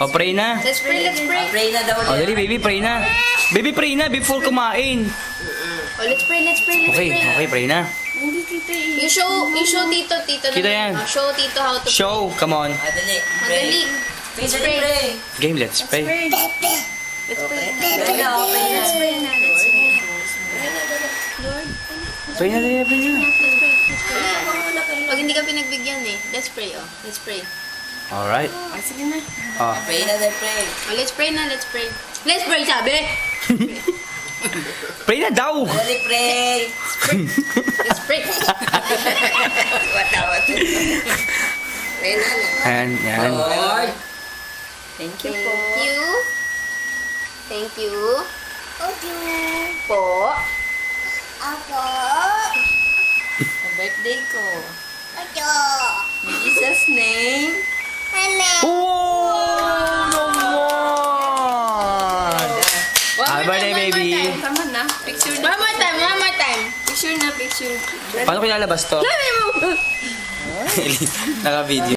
O, pray na. Let's pray, let's pray. Pray na daw. O, dali, baby, pray na. Baby, pray na before kumain. Oh, let's pray, let's pray, let's Okay, pray. okay, pray na. You show Tito Kita yan. naman. Show Tito how to Show, come on. Dali. Madali. Let's pray. Game, let's pray. Let's pray. Pray na, pray na. Let's pray na. Let's pray. Lord, Pray na, dali, pray na. let's pray. Let's pray. Pag hindi ka pinagbigyan eh, let's pray, oh. Let's pray. Alright. Oh, sige na. Oh. Pray na, pray. Oh, let's pray na, let's pray. Let's pray, sabi! Pray na daw! Dali, pray. Let's pray. Watawat. Pray na. Ayan, yan. Lord. Thank you po. Thank you. Thank you. Po. Sa birthday ko. In Jesus' name. Oh, naman! Happy birthday, baby! Tama na. Picture na. One more time, one more time. Picture na, picture. Paano ko ilalabas to? Naka-video.